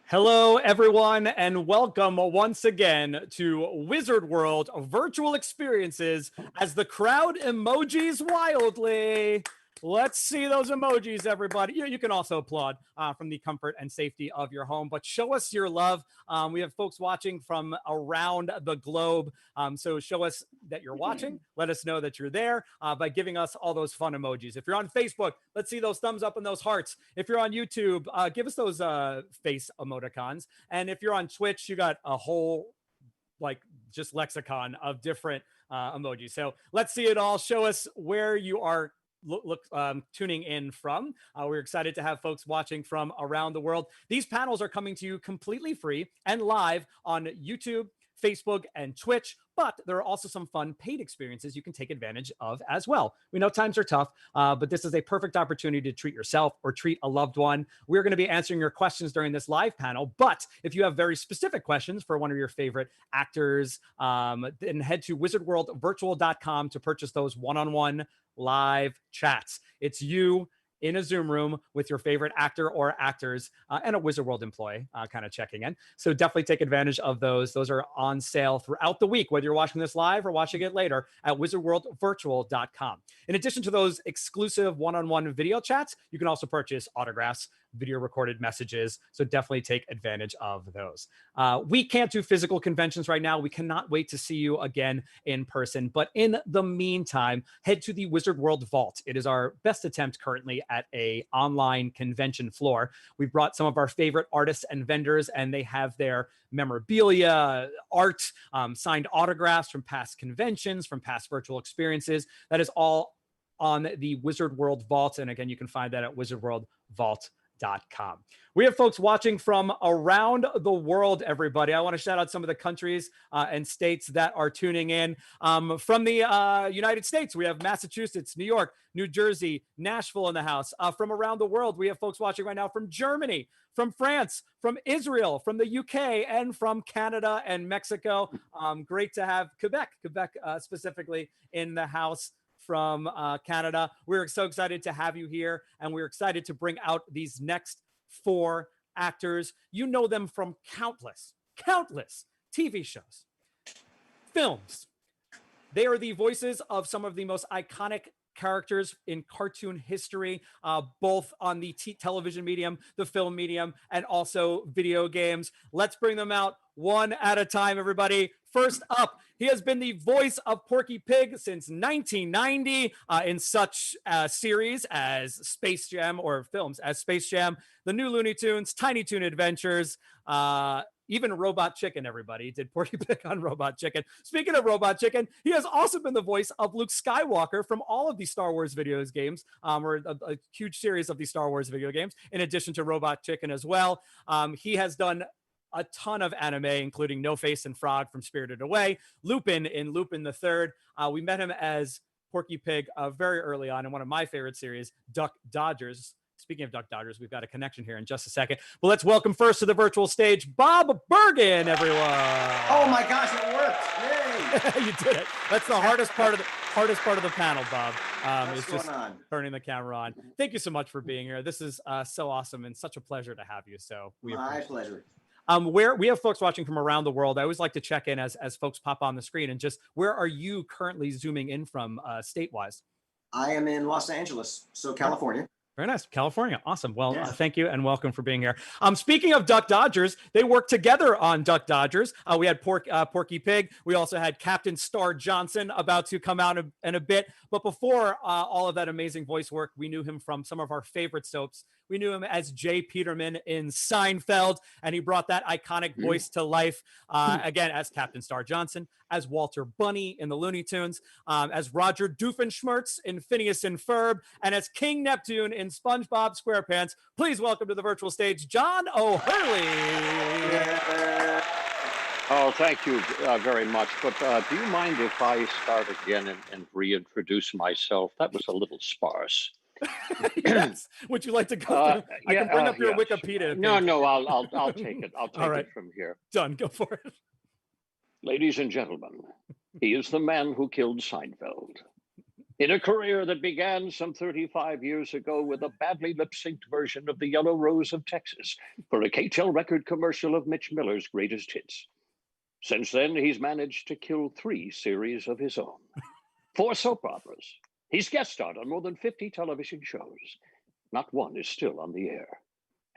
Hello, everyone, and welcome once again to Wizard World Virtual Experiences as the crowd emojis wildly. Let's see those emojis, everybody. You can also applaud from the comfort and safety of your home, but show us your love. We have folks watching from around the globe. So show us that you're watching. Let us know that you're there by giving us all those fun emojis. If you're on Facebook, let's see those thumbs up and those hearts. If you're on YouTube, give us those face emoticons. And if you're on Twitch, you got a whole just lexicon of different emojis. So let's see it all. Show us where you are tuning in from. We're excited to have folks watching from around the world. These panels are coming to you completely free and live on YouTube, Facebook, and Twitch, but there are also some fun paid experiences you can take advantage of as well. We know times are tough, but this is a perfect opportunity to treat yourself or treat a loved one. We're going to be answering your questions during this live panel, but if you have very specific questions for one of your favorite actors, then head to wizardworldvirtual.com to purchase those one-on-one live chats. It's you in a Zoom room with your favorite actor or actors and a Wizard World employee kind of checking in. So definitely take advantage of those. Those are on sale throughout the week, whether you're watching this live or watching it later at wizardworldvirtual.com. In addition to those exclusive one-on-one video chats, you can also purchase autographs, video recorded messages. So definitely take advantage of those. We can't do physical conventions right now. We cannot wait to see you again in person. But in the meantime, head to the Wizard World Vault. It is our best attempt currently at a online convention floor. We've brought some of our favorite artists and vendors, and they have their memorabilia, art, signed autographs from past conventions, from past virtual experiences. That is all on the Wizard World Vault. And again, you can find that at wizardworldvault.com. We have folks watching from around the world, everybody. I want to shout out some of the countries and states that are tuning in. From the United States, we have Massachusetts, New York, New Jersey, Nashville in the house. From around the world, we have folks watching right now from Germany, from France, from Israel, from the UK, and from Canada and Mexico. Great to have Quebec specifically in the house from Canada. We're so excited to have you here, and we're excited to bring out these next 4 actors. You know them from countless TV shows, films. They are the voices of some of the most iconic characters in cartoon history, both on the television medium, the film medium, and also video games. Let's bring them out one at a time, everybody. First up, he has been the voice of Porky Pig since 1990 in such series as Space Jam, or films as Space Jam, the new Looney Tunes, Tiny Toon Adventures, even Robot Chicken, everybody. Did Porky Pig on Robot Chicken. Speaking of Robot Chicken, he has also been the voice of Luke Skywalker from all of the Star Wars video games, or a huge series of the Star Wars video games, in addition to Robot Chicken as well. He has done a ton of anime, including No Face and Frog from Spirited Away, Lupin in Lupin the Third. We met him as Porky Pig very early on in one of my favorite series, Duck Dodgers. Speaking of Duck Dodgers, we've got a connection here in just a second. But let's welcome first to the virtual stage, Bob Bergen, everyone. Oh my gosh, it worked! Yay! You did it. That's the hardest part of the panel, Bob. What's is just going on? turning the camera on. Thank you so much for being here. This is so awesome and such a pleasure to have you. So My pleasure. Where we have folks watching from around the world. I always like to check in as folks pop on the screen, and just where are you currently zooming in from state-wise? I am in Los Angeles, so California. Very nice. California. Awesome. Well, Yeah. Thank you and welcome for being here. Speaking of Duck Dodgers, they worked together on Duck Dodgers. We had Porky Pig. We also had Captain Star Johnson about to come out in a bit. But before all of that amazing voice work, we knew him from some of our favorite soaps. We knew him as Jay Peterman in Seinfeld, and he brought that iconic voice to life again as Captain Star Johnson, as Walter Bunny in the Looney Tunes, as Roger Doofenshmirtz in Phineas and Ferb, and as King Neptune in SpongeBob SquarePants. Please welcome to the virtual stage, John O'Hurley. Yeah. Oh, thank you very much. But do you mind if I start again and reintroduce myself? That was a little sparse. Yes. Would you like to go? I can bring up your Wikipedia. No, I'll take it. I'll take it from here. Done. Go for it. Ladies and gentlemen, he is the man who killed Seinfeld. In a career that began some 35 years ago with a badly lip-synced version of the Yellow Rose of Texas for a KTEL record commercial of Mitch Miller's greatest hits. Since then, he's managed to kill 3 series of his own, 4 soap operas. He's guest starred on more than 50 television shows. Not one is still on the air.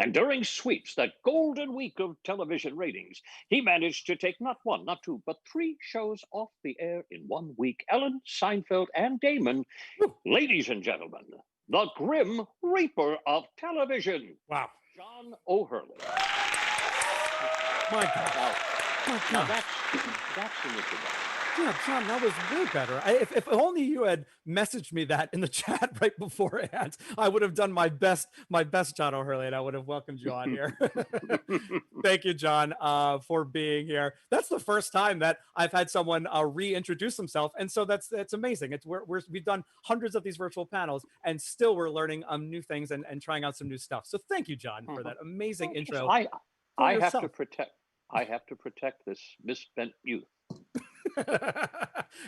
And during sweeps, that golden week of television ratings, he managed to take not 1, not 2, but 3 shows off the air in 1 week. Ellen, Seinfeld, and Damon. Ladies and gentlemen, the Grim Reaper of television. Wow. John O'Hurley. My God. Now that's an introduction. Yeah, John, that was way better. If only you had messaged me that in the chat right beforehand, I would have done my best, John O'Hurley, and I would have welcomed you on here. Thank you, John, for being here. That's the first time that I've had someone reintroduce themselves, and so that's amazing. We've done hundreds of these virtual panels, and still we're learning new things and trying out some new stuff. So thank you, John, for that amazing intro. I have to protect this misspent youth.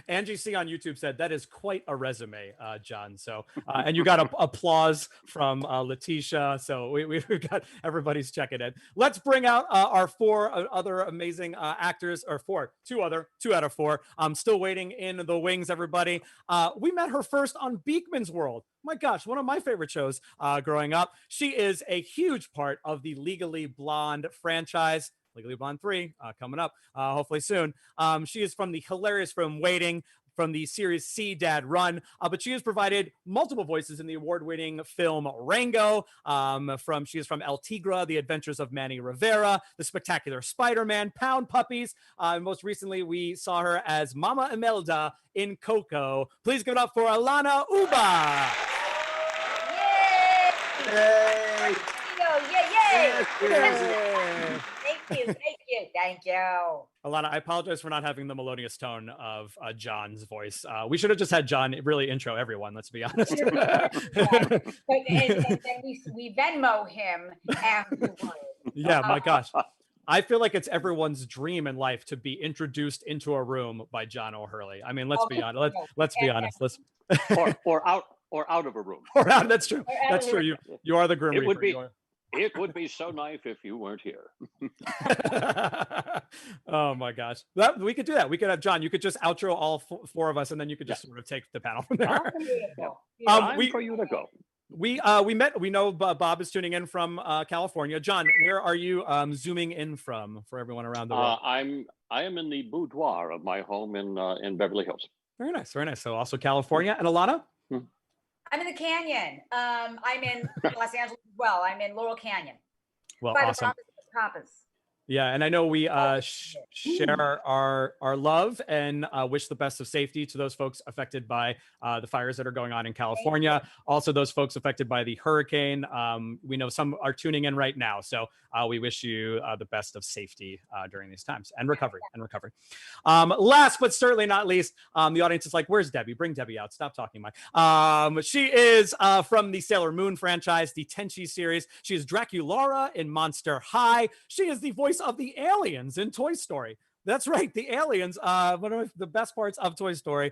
Angie C on YouTube said that is quite a resume, John. So, and you got applause from Letitia. So we've got everybody's checking in. Let's bring out our 4 other amazing actors, or 2 out of 4. I'm still waiting in the wings, everybody. We met her first on Beekman's World. My gosh, one of my favorite shows growing up. She is a huge part of the Legally Blonde franchise. Legally Blonde 3 coming up hopefully soon. She is from the hilarious From Waiting, from the series See Dad Run, but she has provided multiple voices in the award-winning film Rango. She is from El Tigre, The Adventures of Manny Rivera, The Spectacular Spider-Man, Pound Puppies. Most recently, we saw her as Mama Imelda in Coco. Please give it up for Alanna Ubach. Yay! Yay! Thank you. Alana, I apologize for not having the melodious tone of John's voice. We should have just had John really intro everyone, let's be honest. And then we Venmo him afterwards. Yeah, my gosh. I feel like it's everyone's dream in life to be introduced into a room by John O'Hurley. I mean, let's be honest. Let's be honest. or out of a room. That's true. That's true. You are the Grim Reaper. It would be so nice if you weren't here. Oh my gosh. We could do that. We could have John. You could just outro all 4 of us, and then you could just sort of take the panel from there. Time for you to go. We met. We know Bob is tuning in from California. John, where are you zooming in from for everyone around the world? I am in the boudoir of my home in Beverly Hills. Very nice. Very nice. So also California. And Alanna? I'm in the Canyon. I'm in Los Angeles as well. I'm in Laurel Canyon. Well, by awesome. the Papas. Yeah, and I know we share our love and wish the best of safety to those folks affected by the fires that are going on in California. Also, those folks affected by the hurricane. We know some are tuning in right now, so we wish you the best of safety during these times and recovery. Last but certainly not least, the audience is like, "Where's Debbie? Bring Debbie out. Stop talking, Mike." She is from the Sailor Moon franchise, the Tenchi series. She is Draculaura in Monster High. She is the voice of the aliens in Toy Story. That's right, the aliens, one of the best parts of Toy Story.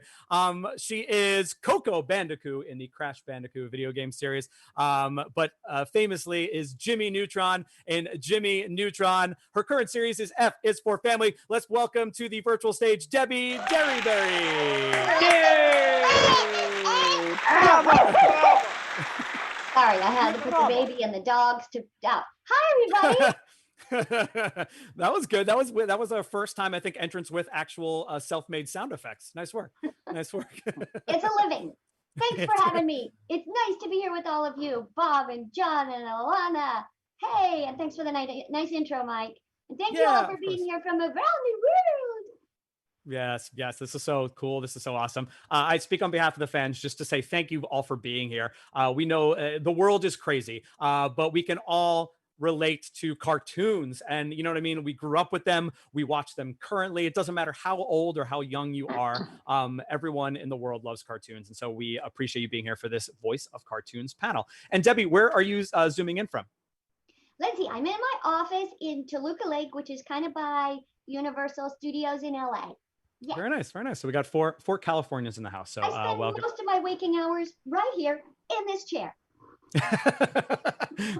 She is Coco Bandicoot in the Crash Bandicoot video game series, but famously is Jimmy Neutron in Jimmy Neutron. Her current series is F is for Family. Let's welcome to the virtual stage, Debi Derryberry. Yay! Sorry, I had to put the baby and the dogs to out. Hi, everybody. That was good. That was our first time, I think, entrance with actual self-made sound effects. Nice work. Nice work. It's a living. Thanks for having me. It's nice to be here with all of you, Bob and John and Alanna. Hey, and thanks for the nice intro, Mike. And thank you all for being here from around the world. Yes, this is so cool. This is so awesome. I speak on behalf of the fans just to say thank you all for being here. We know the world is crazy, but we can all relate to cartoons, and you know what I mean? We grew up with them. We watch them currently. It doesn't matter how old or how young you are. Everyone in the world loves cartoons. And so we appreciate you being here for this Voice of Cartoons panel. And Debbie, where are you zooming in from? Lindsay, I'm in my office in Toluca Lake, which is kind of by Universal Studios in LA. Yeah. Very nice, very nice. So we got four Californians in the house. So I spend welcome. most of my waking hours right here in this chair.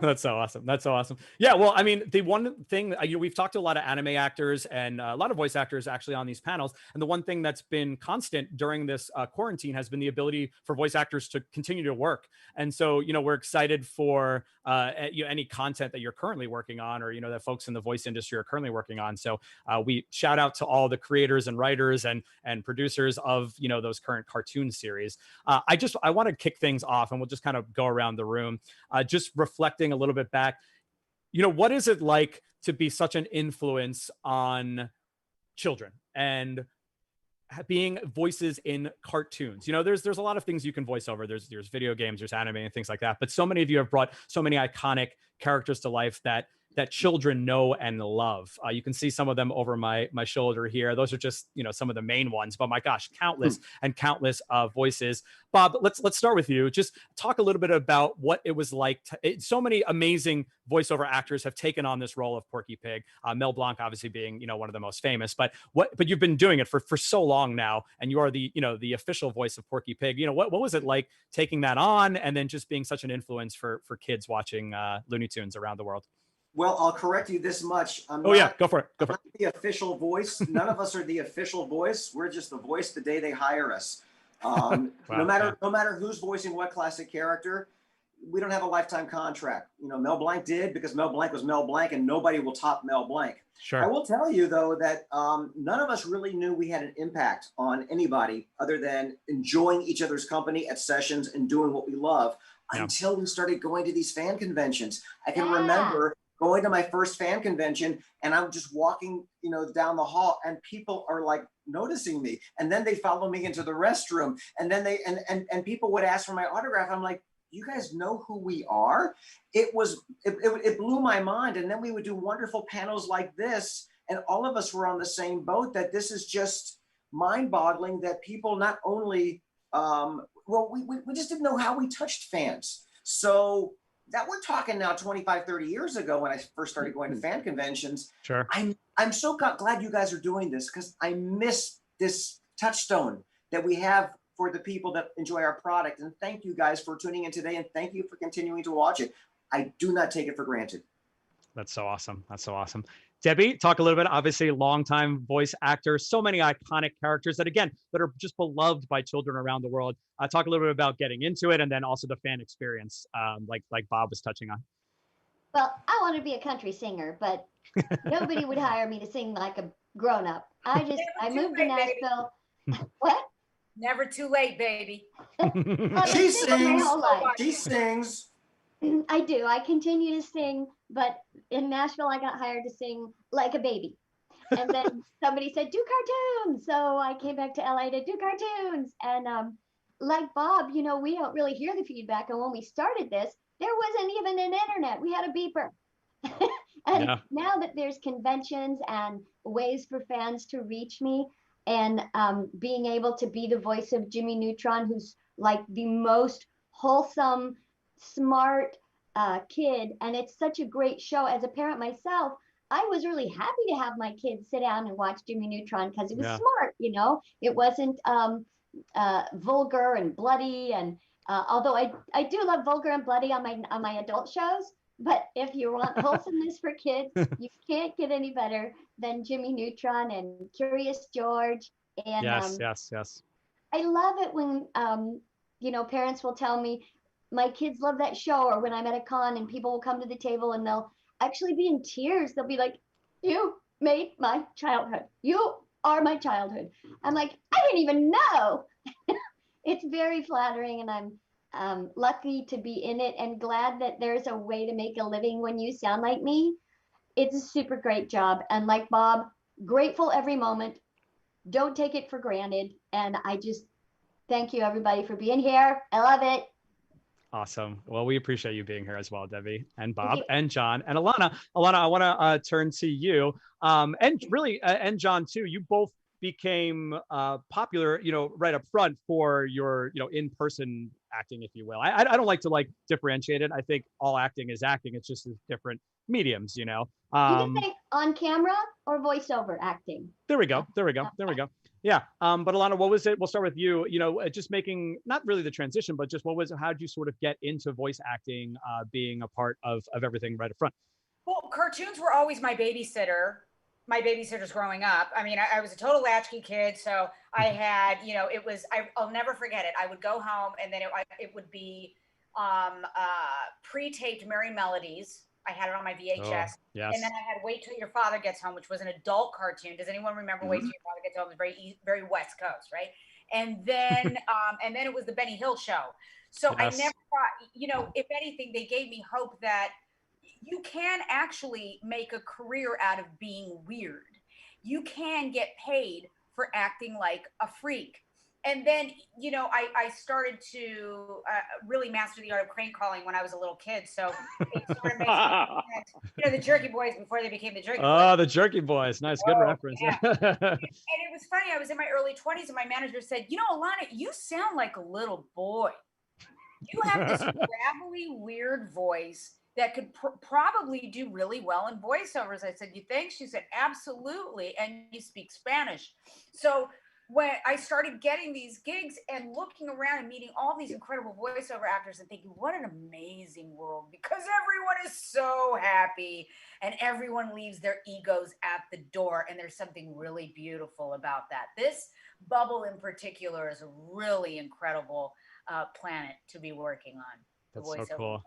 That's so awesome. That's so awesome. Yeah. Well, I mean, the one thing we've talked to a lot of anime actors and a lot of voice actors actually on these panels. And the one thing that's been constant during this quarantine has been the ability for voice actors to continue to work. And so, we're excited for any content that you're currently working on, or, that folks in the voice industry are currently working on. So we shout out to all the creators and writers and producers of, those current cartoon series. I want to kick things off, and we'll just kind of go around the room. Just reflecting a little bit back, what is it like to be such an influence on children and being voices in cartoons? There's a lot of things you can voice over. There's video games, there's anime and things like that. But so many of you have brought so many iconic characters to life that children know and love. You can see some of them over my shoulder here. Those are just, some of the main ones, but my gosh, countless and countless voices. Bob, let's start with you. Just talk a little bit about what it was like. So many amazing voiceover actors have taken on this role of Porky Pig. Mel Blanc, obviously being, one of the most famous, but you've been doing it for so long now, and you are the, the official voice of Porky Pig. What was it like taking that on, and then just being such an influence for kids watching Looney Tunes around the world? Well, I'll correct you this much. Yeah, go for it. I'm not the official voice. None of us are the official voice. We're just the voice the day they hire us. Wow, no matter who's voicing what classic character, we don't have a lifetime contract. Mel Blanc did, because Mel Blanc was Mel Blanc, and nobody will top Mel Blanc. Sure. I will tell you, though, that none of us really knew we had an impact on anybody other than enjoying each other's company at sessions and doing what we love until we started going to these fan conventions. I can remember going to my first fan convention, and I'm just walking, down the hall, and people are like noticing me, and then they follow me into the restroom, and then they and people would ask for my autograph. I'm like, you guys know who we are? It blew my mind. And then we would do wonderful panels like this, and all of us were on the same boat, that this is just mind-boggling that people not only we just didn't know how we touched fans. So that we're talking now 25, 30 years ago when I first started going to fan conventions. Sure. I'm so glad you guys are doing this, because I miss this touchstone that we have for the people that enjoy our product. And thank you guys for tuning in today, and thank you for continuing to watch it. I do not take it for granted. That's so awesome. That's so awesome. Debi, talk a little bit, obviously longtime voice actor, so many iconic characters that are just beloved by children around the world. Talk a little bit about getting into it, and then also the fan experience, like Bob was touching on. Well, I want to be a country singer, but nobody would hire me to sing like a grown-up. I moved to Nashville. What? Never too late, baby. She sings. She sings. I do. I continue to sing, but in Nashville, I got hired to sing like a baby. And then somebody said, do cartoons. So I came back to LA to do cartoons. And like Bob, we don't really hear the feedback. And when we started this, there wasn't even an internet. We had a beeper. And now that there's conventions and ways for fans to reach me, and being able to be the voice of Jimmy Neutron, who's like the most wholesome, smart kid, and it's such a great show. As a parent myself, I was really happy to have my kids sit down and watch Jimmy Neutron, because it was smart. It wasn't vulgar and bloody, and although I do love vulgar and bloody on my adult shows, but if you want wholesomeness for kids, you can't get any better than Jimmy Neutron and Curious George. And yes. I love it when parents will tell me, my kids love that show, or when I'm at a con and people will come to the table and they'll actually be in tears. They'll be like, you made my childhood. You are my childhood. I'm like, I didn't even know. It's very flattering, and I'm lucky to be in it, and glad that there's a way to make a living when you sound like me. It's a super great job. And like Bob, grateful every moment. Don't take it for granted. And I just thank you, everybody, for being here. I love it. Awesome. Well, we appreciate you being here as well, Debi and Bob and John and Alanna. Alanna, I want to turn to you, and really, and John too. You both became popular, right up front for your, in-person acting, if you will. I don't like to differentiate it. I think all acting is acting. It's just different mediums, You can say on camera or voiceover acting. There we go. Yeah. But Alanna, what was it? We'll start with you. You know, just making not really the transition, but just what was it? How did you sort of get into voice acting, being a part of everything right up front? Well, cartoons were always my babysitters growing up. I mean, I was a total latchkey kid. So I had, I'll never forget it. I would go home and then it would be pre-taped Merry Melodies. I had it on my VHS. Yes. And then I had Wait Till Your Father Gets Home, which was an adult cartoon. Does anyone remember Wait Till Your Father Gets Home? It was very West Coast, right? And then it was the Benny Hill Show. So I never thought, if anything, they gave me hope that you can actually make a career out of being weird. You can get paid for acting like a freak. And then, I started to really master the art of crane calling when I was a little kid. So it sort of makes sense. The Jerky Boys before they became the Jerky Boys. Oh, the Jerky Boys. Nice, good reference. Yeah. And it was funny. I was in my early 20s and my manager said, Alanna, you sound like a little boy. You have this gravelly, weird voice that could probably do really well in voiceovers. I said, you think? She said, absolutely. And you speak Spanish. So when I started getting these gigs and looking around and meeting all these incredible voiceover actors and thinking, what an amazing world, because everyone is so happy and everyone leaves their egos at the door. And there's something really beautiful about that. This bubble in particular is a really incredible planet to be working on. That's so cool.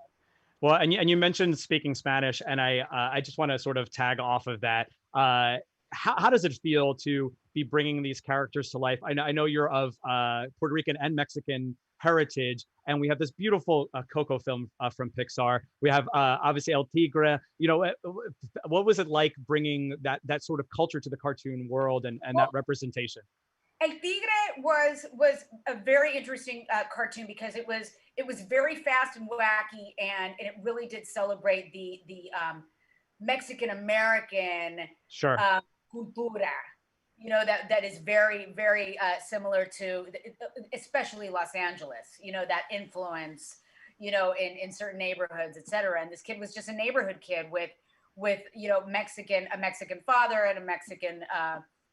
Well, and you mentioned speaking Spanish, and I just want to sort of tag off of that. How does it feel to be bringing these characters to life? I know you're of Puerto Rican and Mexican heritage, and we have this beautiful Coco film from Pixar. We have obviously El Tigre. What was it like bringing that sort of culture to the cartoon world and that representation? El Tigre was a very interesting cartoon because it was very fast and wacky, and it really did celebrate the Mexican American cultura. That is very, very similar to especially Los Angeles. That influence. In certain neighborhoods, et cetera. And this kid was just a neighborhood kid with a Mexican father and a Mexican.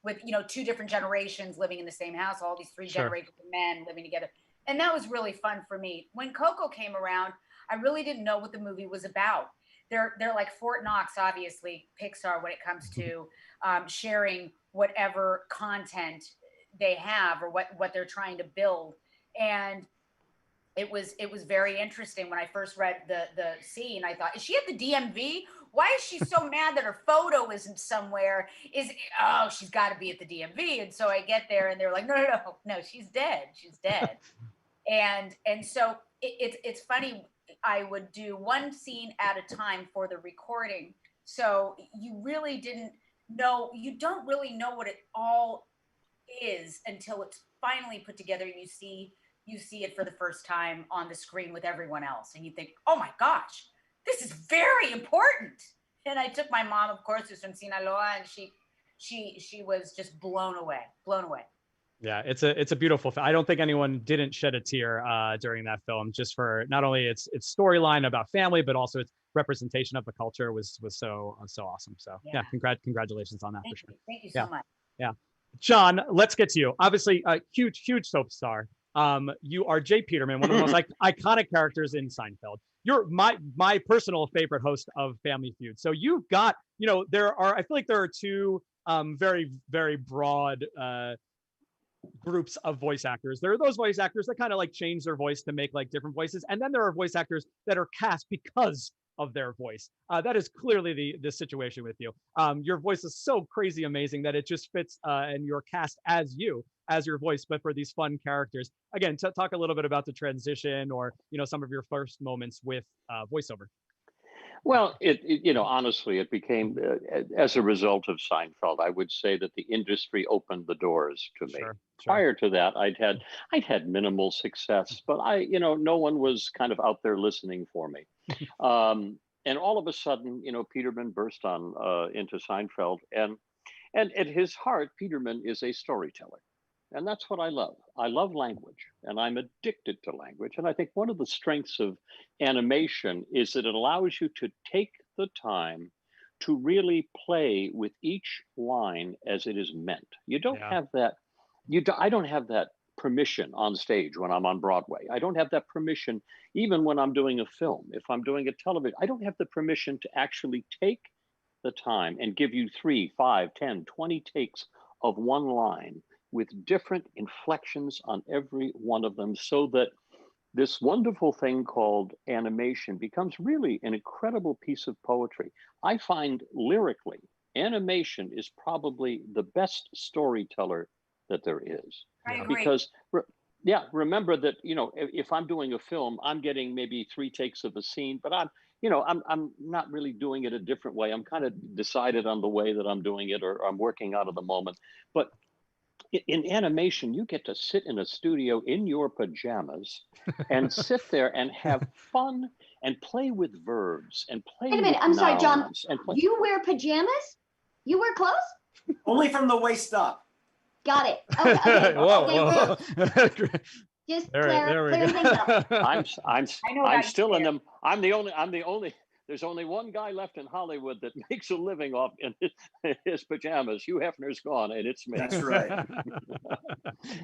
With two different generations living in the same house, all these three generations of men living together. And that was really fun for me. When Coco came around, I really didn't know what the movie was about. They're like Fort Knox, obviously, Pixar, when it comes to sharing whatever content they have or what they're trying to build. And it was very interesting. When I first read the scene, I thought, is she at the DMV? Why is she so mad that her photo isn't somewhere? She's got to be at the DMV. And so I get there and they're like, no, she's dead. She's dead. and so it's funny. I would do one scene at a time for the recording. So you don't really know what it all is until it's finally put together and you see it for the first time on the screen with everyone else. And you think, oh my gosh, this is very important. And I took my mom, of course, who's from Sinaloa, and she was just blown away. Yeah, it's a beautiful film. I don't think anyone didn't shed a tear during that film, just for not only its storyline about family, but also its representation of the culture was so awesome. So yeah, congratulations on that. For sure. Thank you so much. Yeah, John, let's get to you. Obviously, a huge soap star. You are Jay Peterman, one of the most iconic characters in Seinfeld. You're my personal favorite host of Family Feud. So you've got, I feel like there are two very, very broad groups of voice actors. There are those voice actors that kind of like change their voice to make like different voices. And then there are voice actors that are cast because of their voice. That is clearly the situation with you. Your voice is so crazy amazing that it just fits and you're cast as your voice, but for these fun characters. Again, talk a little bit about the transition or, some of your first moments with voiceover. Well, honestly, it became, as a result of Seinfeld, I would say that the industry opened the doors to me. Sure. Prior to that, I'd had minimal success, but no one was kind of out there listening for me. And all of a sudden, Peterman burst on into Seinfeld, and at his heart, Peterman is a storyteller. And that's what I love. I love language, and I'm addicted to language. And I think one of the strengths of animation is that it allows you to take the time to really play with each line as it is meant. You don't have that I don't have that permission on stage when I'm on Broadway. I don't have that permission even when I'm doing a film. If I'm doing a television, I don't have the permission to actually take the time and give you 3, 5, 10, 20 takes of one line with different inflections on every one of them, so that this wonderful thing called animation becomes really an incredible piece of poetry. I find lyrically, animation is probably the best storyteller that there is. I agree. Because remember that, you know, if I'm doing a film, I'm getting maybe 3 takes of a scene, but I'm not really doing it a different way. I'm kind of decided on the way that I'm doing it, or I'm working out of the moment. But in animation, you get to sit in a studio in your pajamas and sit there and have fun and play with verbs and play Wait a minute, with I'm sorry, John. nouns and play. You wear pajamas? You wear clothes? Only from the waist up. Got it. Okay. Whoa. Just There we clearing things up. go. I'm still in them. I'm the only. There's only one guy left in Hollywood that makes a living off in his pajamas. Hugh Hefner's gone, and it's me. That's right.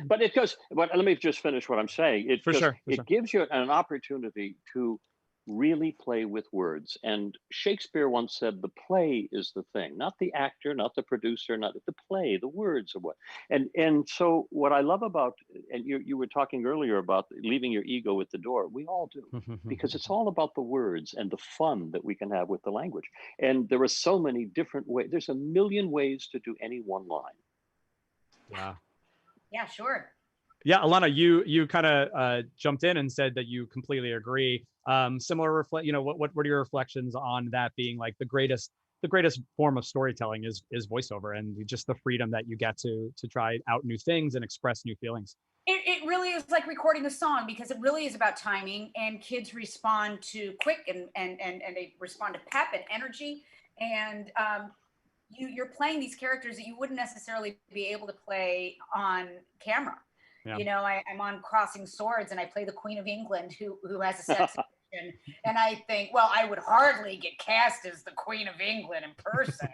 But it goes. But let me just finish what I'm saying. It gives you an opportunity to really play with words. And Shakespeare once said, "The play is the thing, not the actor, not the producer, not the play. The words are what." And so what I love about, and you were talking earlier about leaving your ego at the door. We all do, because it's all about the words and the fun that we can have with the language. And there are so many different ways. There's a million ways to do any one line. Yeah. Yeah, sure. Yeah, Alanna, you kind of jumped in and said that you completely agree. Similar what are your reflections on that being like the greatest form of storytelling is voiceover, and just the freedom that you get to try out new things and express new feelings? It really is like recording a song, because it really is about timing, and kids respond to quick and they respond to pep and energy, and you're playing these characters that you wouldn't necessarily be able to play on camera. Yeah. You know, I'm on Crossing Swords and I play the Queen of England who has a sex addiction, and I think, well, I would hardly get cast as the Queen of England in person.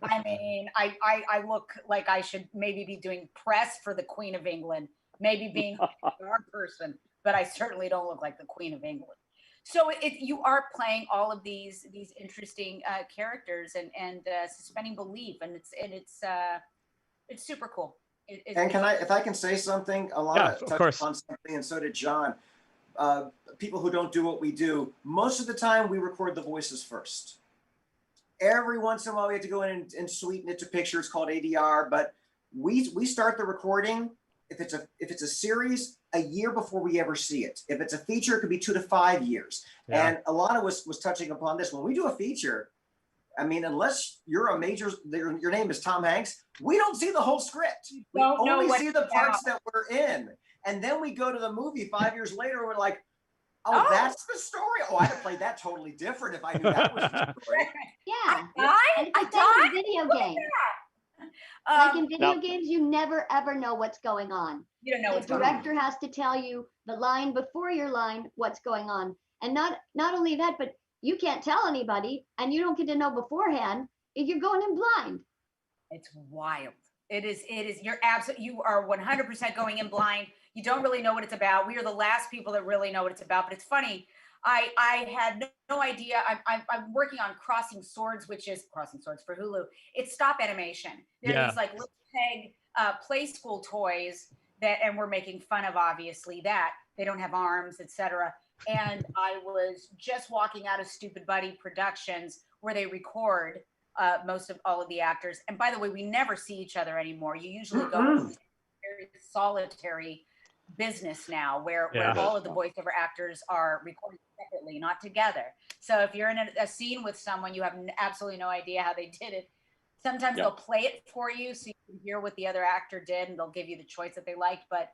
I mean, I look like I should maybe be doing press for the Queen of England, maybe being a PR person, but I certainly don't look like the Queen of England. So you are playing all of these interesting characters and suspending belief, and it's super cool. And if I can say something, Alanna touched on something, and so did John. People who don't do what we do, most of the time we record the voices first. Every once in a while we have to go in and sweeten it to picture. It's called ADR, but we start the recording, if it's a series, a year before we ever see it. If it's a feature, it could be 2 to 5 years. Yeah. And Alanna was touching upon this. When we do a feature, I mean, unless you're a major, your name is Tom Hanks, we don't see the whole script. We only see the parts that we're in. And then we go to the movie 5 years later, we're like, oh, that's the story. Oh, I'd have played that totally different if I knew that was the story. Yeah. I died. Video games. Like in video games, you never ever know what's going on. You don't know what's going on. The director has to tell you the line before your line what's going on. And not only that, but you can't tell anybody, and you don't get to know beforehand if you're going in blind. It's wild. It is. You are 100% going in blind. You don't really know what it's about. We are the last people that really know what it's about, but it's funny. I had no idea. I'm working on Crossing Swords, which is Crossing Swords for Hulu. It's stop animation. They're these like little peg play school toys and we're making fun of, obviously, that they don't have arms, etc. And I was just walking out of Stupid Buddy Productions, where they record most of all of the actors. And by the way, we never see each other anymore. You usually go to a very solitary business now, where all of the voiceover actors are recorded separately, not together. So if you're in a scene with someone, you have absolutely no idea how they did it. Sometimes they'll play it for you so you can hear what the other actor did, and they'll give you the choice that they liked. But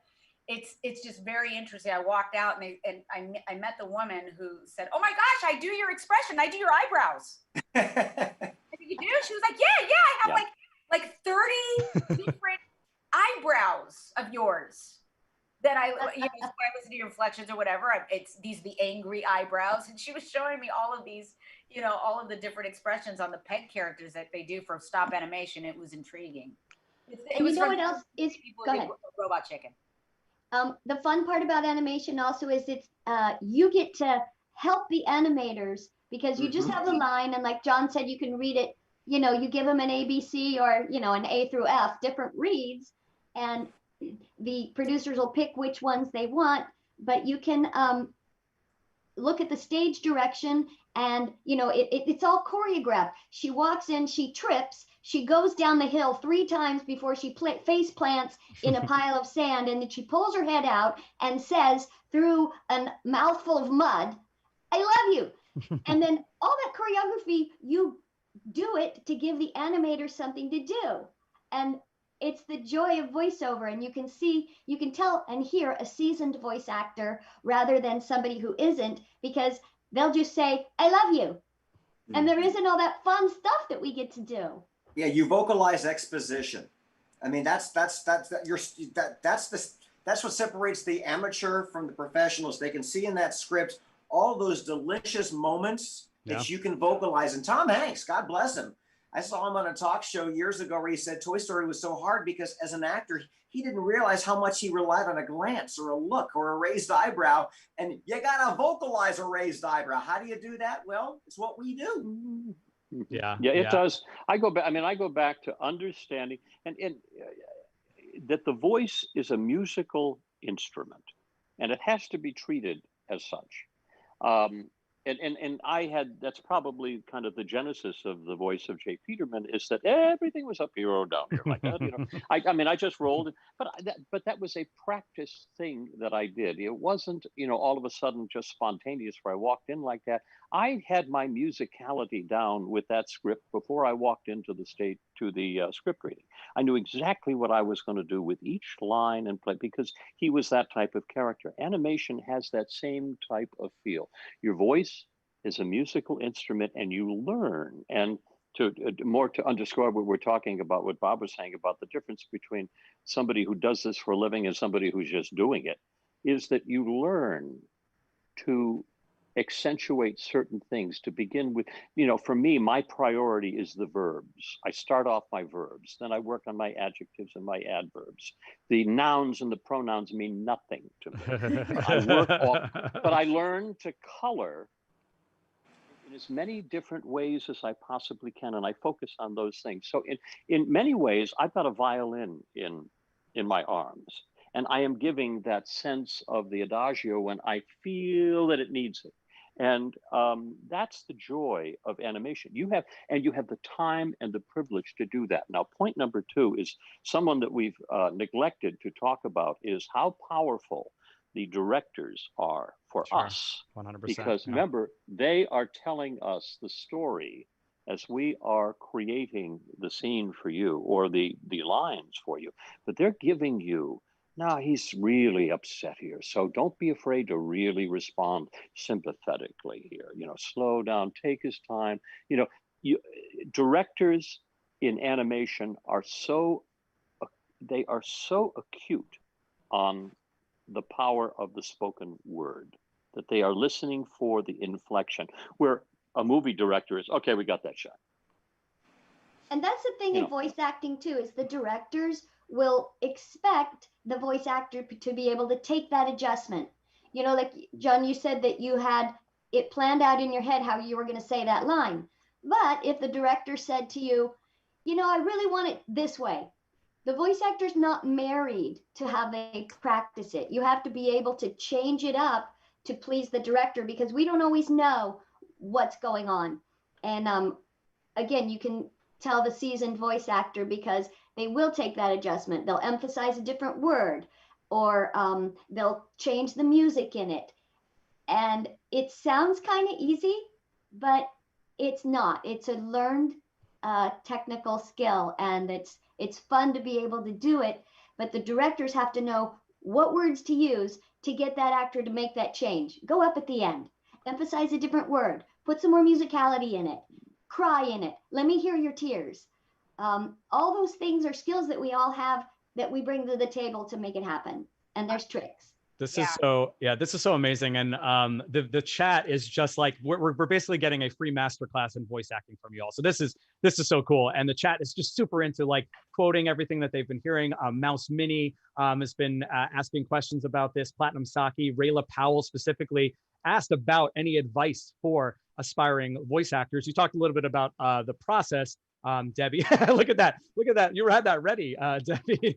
it's just very interesting. I walked out and I met the woman who said, "Oh my gosh, I do your expression. I do your eyebrows." I said, "You do?" She was like, "Yeah, I have like 30 different eyebrows of yours that I when I listen to your inflections or whatever. These the angry eyebrows." And she was showing me all of these, all of the different expressions on the peg characters that they do for stop animation. It was intriguing. And you know what else is? Go ahead. Robot Chicken. The fun part about animation also is it's you get to help the animators because you just have the line, and like John said, you can read it. You know, you give them an ABC or an A through F, different reads, and the producers will pick which ones they want. But you can look at the stage direction, and it's all choreographed. She walks in, she trips, she goes down the hill 3 times before she face plants in a pile of sand, and then she pulls her head out and says through a mouthful of mud, "I love you." And then all that choreography, you do it to give the animator something to do. And it's the joy of voiceover, and you can tell and hear a seasoned voice actor rather than somebody who isn't, because they'll just say, "I love you." And there isn't all that fun stuff that we get to do. Yeah, you vocalize exposition. I mean, that's what separates the amateur from the professionals. They can see in that script all those delicious moments that you can vocalize. And Tom Hanks, God bless him, I saw him on a talk show years ago where he said Toy Story was so hard because as an actor, he didn't realize how much he relied on a glance or a look or a raised eyebrow. And you got to vocalize a raised eyebrow. How do you do that? Well, it's what we do. Yeah, it does. I go back to understanding and that the voice is a musical instrument, and it has to be treated as such. And that's probably kind of the genesis of the voice of Jay Peterman, is that everything was up here or down here like that. I just rolled, but that was a practice thing that I did. It wasn't, all of a sudden just spontaneous where I walked in like that. I had my musicality down with that script before I walked into the script reading. I knew exactly what I was going to do with each line and play, because he was that type of character. Animation has that same type of feel. Your voice is a musical instrument, and you learn. And to underscore what we're talking about, what Bob was saying about the difference between somebody who does this for a living and somebody who's just doing it, is that you learn to accentuate certain things. To begin with, for me, my priority is the verbs. I start off my verbs, then I work on my adjectives and my adverbs. The nouns and the pronouns mean nothing to me. But I learn to color in as many different ways as I possibly can, and I focus on those things. So in many ways, I've got a violin in my arms, and I am giving that sense of the adagio when I feel that it needs it. And that's the joy of animation. You have the time and the privilege to do that. Now, point number 2 is someone that we've neglected to talk about, is how powerful the directors are for us. 100%. Because remember, they are telling us the story as we are creating the scene for you, or the lines for you. But they're giving you, now he's really upset here, so don't be afraid to really respond sympathetically here. Slow down, take his time. Directors in animation are so acute on the power of the spoken word that they are listening for the inflection, where a movie director is, okay, we got that shot. And that's the thing in voice acting too, is the directors will expect the voice actor to be able to take that adjustment. Like John, you said that you had it planned out in your head how you were going to say that line. But if the director said to you, I really want it this way, the voice actor's not married to how they practice it. You have to be able to change it up to please the director, because we don't always know what's going on. And again, you can tell the seasoned voice actor, because they will take that adjustment. They'll emphasize a different word, or they'll change the music in it. And it sounds kind of easy, but it's not. It's a learned technical skill, and it's fun to be able to do it. But the directors have to know what words to use to get that actor to make that change. Go up at the end, emphasize a different word, put some more musicality in it, cry in it, let me hear your tears. All those things are skills that we all have that we bring to the table to make it happen. And there's tricks. This Yeah. is so, yeah, this is so amazing. And the chat is just like, we're basically getting a free masterclass in voice acting from you all. So this is so cool. And the chat is just super into like quoting everything that they've been hearing. Mouse Mini has been asking questions about this. Platinum Saki, Rayla Powell specifically asked about any advice for aspiring voice actors. You talked a little bit about the process. Debbie, look at that. Look at that. You had that ready, Debbie.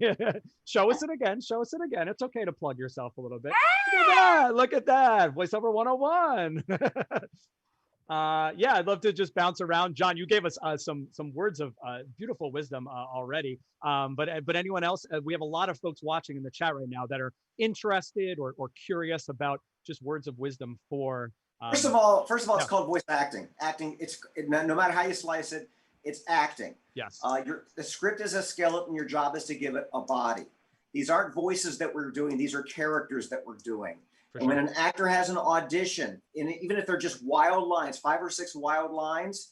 Show us it again. Show us it again. It's okay to plug yourself a little bit. Look at that. Look at that. Voiceover 101. Yeah, I'd love to just bounce around. John, you gave us some words of beautiful wisdom already. But anyone else? We have a lot of folks watching in the chat right now that are interested or curious about just words of wisdom for. First of all, yeah. it's called voice acting. Acting, no matter how you slice it, it's acting. Yes. The script is a skeleton. Your job is to give it a body. These aren't voices that we're doing. These are characters that we're doing. And when an actor has an audition, even if they're just wild lines, 5 or 6 wild lines,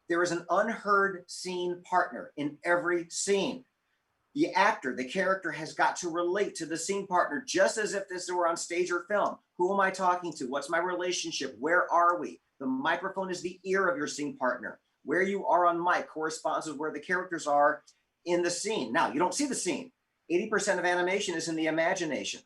there is an unheard scene partner in every scene. The actor, the character has got to relate to the scene partner just as if this were on stage or film. Who am I talking to? What's my relationship? Where are we? The microphone is the ear of your scene partner. Where you are on mic corresponds with where the characters are in the scene. Now, you don't see the scene. 80% of animation is in the imagination.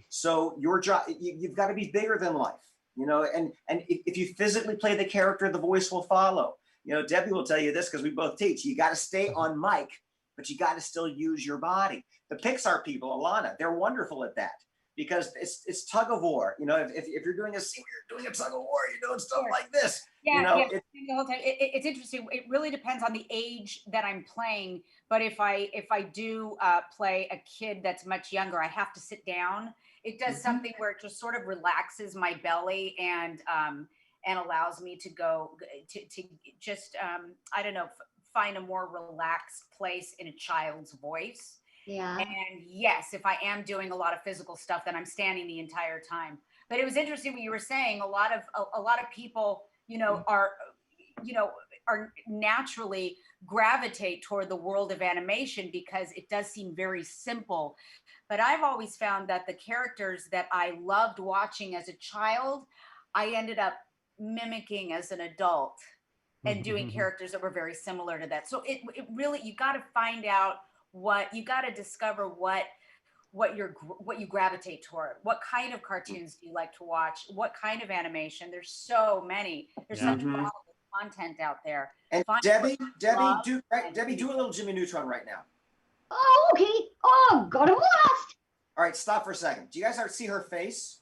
So your job, you've got to be bigger than life, you know, and if you physically play the character, the voice will follow. You know, Debbie will tell you this because we both teach. You got to stay on mic, but you got to still use your body. The Pixar people, Alanna, they're wonderful at that because it's tug of war. You know, if you're doing a scene, you're doing a tug of war, you're doing stuff like this. Yeah, you know, yeah. The whole time. It's interesting. It really depends on the age that I'm playing. But if I do play a kid that's much younger, I have to sit down. It does something where it just sort of relaxes my belly and allows me to go to just I don't know, find a more relaxed place in a child's voice. Yeah. And yes, if I am doing a lot of physical stuff, then I'm standing the entire time. But it was interesting what you were saying. A lot of people, you know, are naturally gravitate toward the world of animation because it does seem very simple. But I've always found that the characters that I loved watching as a child, I ended up mimicking as an adult and doing characters that were very similar to that. So it really, you got to find out you got to discover what you gravitate toward. What kind of cartoons do you like to watch? What kind of animation? There's so many. There's such content out there. And Debbie, do a little Jimmy Neutron right now. Oh, okay. Oh, got him lost. All right, stop for a second. Do you guys ever see her face?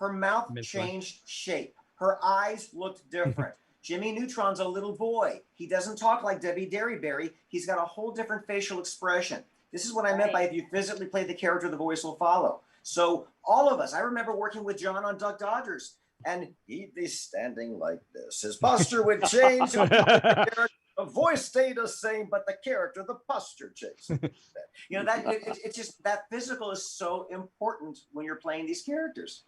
Her mouth changed shape. Her eyes looked different. Jimmy Neutron's a little boy. He doesn't talk like Debbie Derryberry. He's got a whole different facial expression. This is what I meant by if you physically play the character, the voice will follow. So all of us, I remember working with John on Duck Dodgers, and he'd be standing like this. His posture would change. The voice stayed the same, but the character, the posture changed. You know, it's just that physical is so important when you're playing these characters.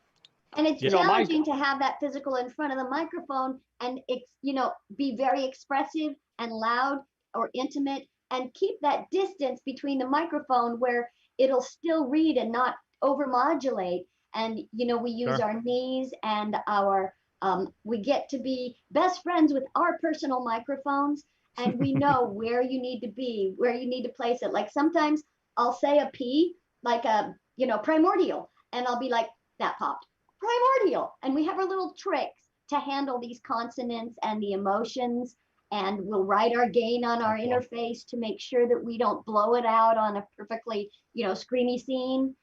And it's challenging to have that physical in front of the microphone and be very expressive and loud or intimate and keep that distance between the microphone where it'll still read and not overmodulate. And, we use our knees and we get to be best friends with our personal microphones, and we know where you need to be, where you need to place it. Like sometimes I'll say a P, like primordial, and I'll be like, that popped. Primordial. And we have our little tricks to handle these consonants and the emotions, and we'll write our gain on our interface to make sure that we don't blow it out on a perfectly screamy scene.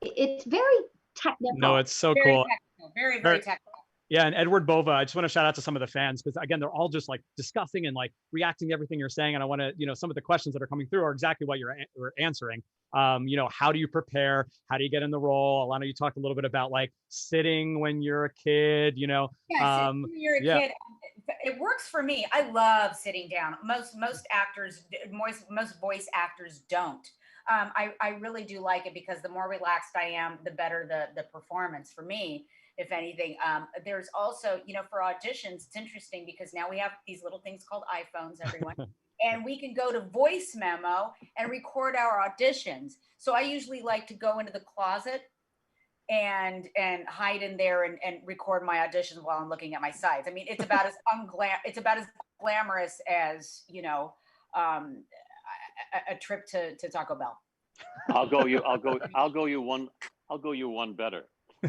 It's very technical. No, it's so cool. Very technical. Yeah, and Edward Bova, I just want to shout out to some of the fans because again, they're all just like discussing and like reacting to everything you're saying. And I want to, some of the questions that are coming through are exactly what you're answering. How do you prepare? How do you get in the role? Alanna, you talked a little bit about like sitting when you're a kid, Yes, when you're a kid. It works for me. I love sitting down. Most actors, most voice actors don't. I really do like it because the more relaxed I am, the better the performance for me, if anything. There's also, for auditions, it's interesting because now we have these little things called iPhones, everyone. And we can go to voice memo and record our auditions. So I usually like to go into the closet and hide in there and record my auditions while I'm looking at my sides. I mean, it's about as glamorous as, you know, a trip to Taco Bell. I'll go you one better.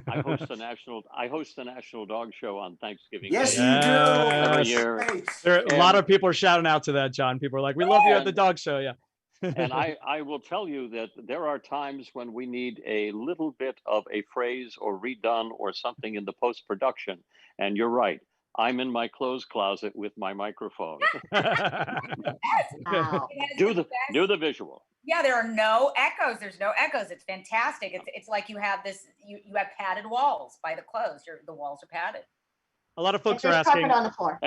I host the national dog show on Thanksgiving. Yes, Day. you do. Every Yes. year. Great. There are a lot of people are shouting out to that, John. People are like, we love you at the dog show. Yeah. And I will tell you that there are times when we need a little bit of a phrase or redone or something in the post-production. And you're right. I'm in my clothes closet with my microphone. Wow. Do the visual. Yeah, there are no echoes. There's no echoes. It's fantastic. It's like you have this. You have padded walls by the clothes. The walls are padded. A lot of folks There's are asking. carpet on the floor.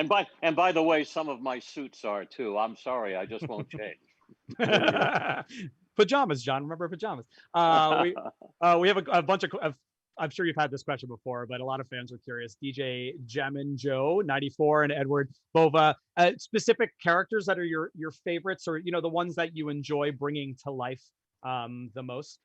And by the way, some of my suits are too. I'm sorry, I just won't change. Pajamas, John. Remember pajamas? We have a bunch of. I'm sure you've had this question before, but a lot of fans are curious. DJ Gemin Joe 94 and Edward Bova, specific characters that are your favorites, or the ones that you enjoy bringing to life the most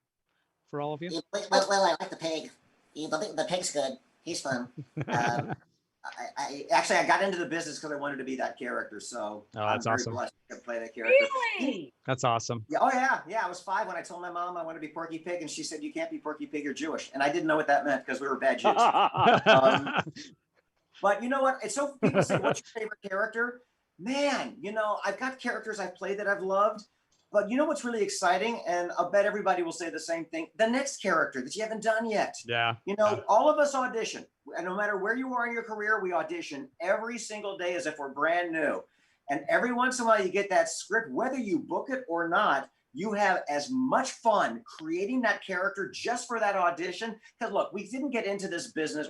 for all of you. Well, I like the pig. The pig's good. He's fun. I got into the business because I wanted to be that character. So that's I'm awesome. very blessed to play that character. Really? That's awesome. Yeah. Oh yeah. I was 5 when I told my mom I wanted to be Porky Pig, and she said, "You can't be Porky Pig. You're Jewish." And I didn't know what that meant because we were bad Jews. But you know what? It's so people say, "What's your favorite character?" Man, I've got characters I've played that I've loved. But you know what's really exciting? And I'll bet everybody will say the same thing. The next character that you haven't done yet. Yeah. All of us audition. And no matter where you are in your career, we audition every single day as if we're brand new. And every once in a while you get that script, whether you book it or not, you have as much fun creating that character just for that audition. Because look, we didn't get into this business.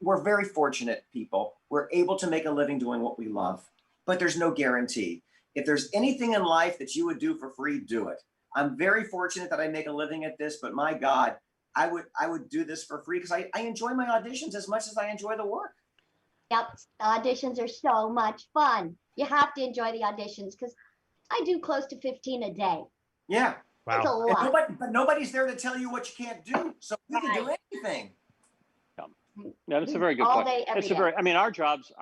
We're very fortunate people. We're able to make a living doing what we love, but there's no guarantee. If there's anything in life that you would do for free, do it. I'm very fortunate that I make a living at this, but my God, I would do this for free because I enjoy my auditions as much as I enjoy the work. Yep, the auditions are so much fun. You have to enjoy the auditions because I do close to 15 a day. Yeah. That's a lot. But nobody's there to tell you what you can't do. So you can do anything. Yeah, that's a very good All point. day, every day. I mean, our jobs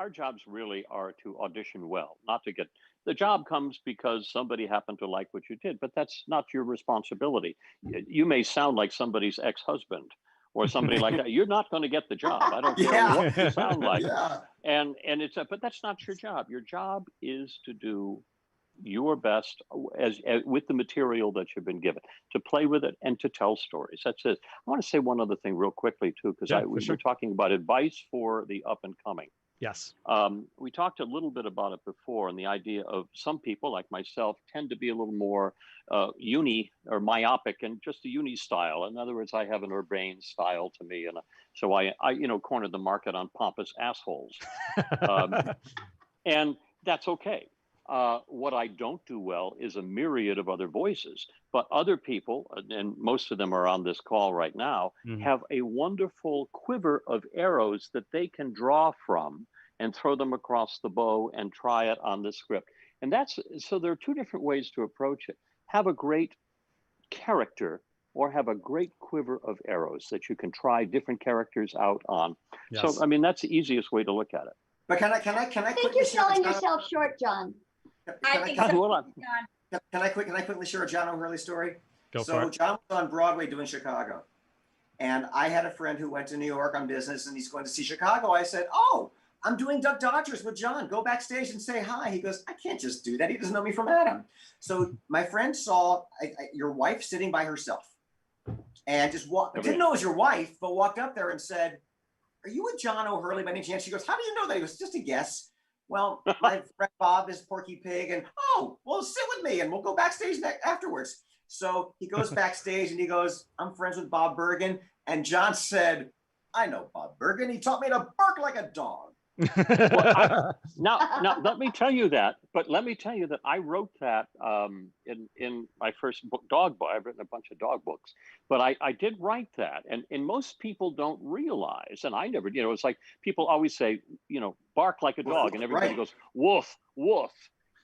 really are to audition well, not to get. The job comes because somebody happened to like what you did, but that's not your responsibility. You may sound like somebody's ex-husband or somebody like that. You're not going to get the job. I don't care what you sound like. Yeah. And but that's not your job. Your job is to do your best as with the material that you've been given, to play with it and to tell stories. That's it. I want to say one other thing real quickly too, because we were talking about advice for the up and coming. Yes. We talked a little bit about it before, and the idea of some people like myself tend to be a little more uni or myopic and just a uni style. In other words, I have an urbane style to me, and so I cornered the market on pompous assholes, and that's okay. What I don't do well is a myriad of other voices, but other people, and most of them are on this call right now, have a wonderful quiver of arrows that they can draw from and throw them across the bow and try it on the script. And so there are two different ways to approach it. Have a great character or have a great quiver of arrows that you can try different characters out on. Yes. So, I mean, that's the easiest way to look at it. But can I I think you're selling yourself short, John. Can I quickly share a John O'Hurley story? Go for it. John was on Broadway doing Chicago. And I had a friend who went to New York on business and he's going to see Chicago. I said, "Oh, I'm doing Duck Dodgers with John. Go backstage and say hi." He goes, "I can't just do that. He doesn't know me from Adam." So my friend saw your wife sitting by herself and just didn't know it was your wife, but walked up there and said, "Are you with John O'Hurley by any chance?" She goes, "How do you know that?" He goes, "Just a guess." "Well, my friend Bob is Porky Pig, and well, sit with me and we'll go backstage afterwards." So he goes backstage and he goes, "I'm friends with Bob Bergen." And John said, "I know Bob Bergen. He taught me to bark like a dog." Now, let me tell you that. But let me tell you that I wrote that in my first book, Dog Book. I've written a bunch of dog books, but I did write that, and most people don't realize, and I never, it's like people always say, bark like a dog, and everybody goes woof woof,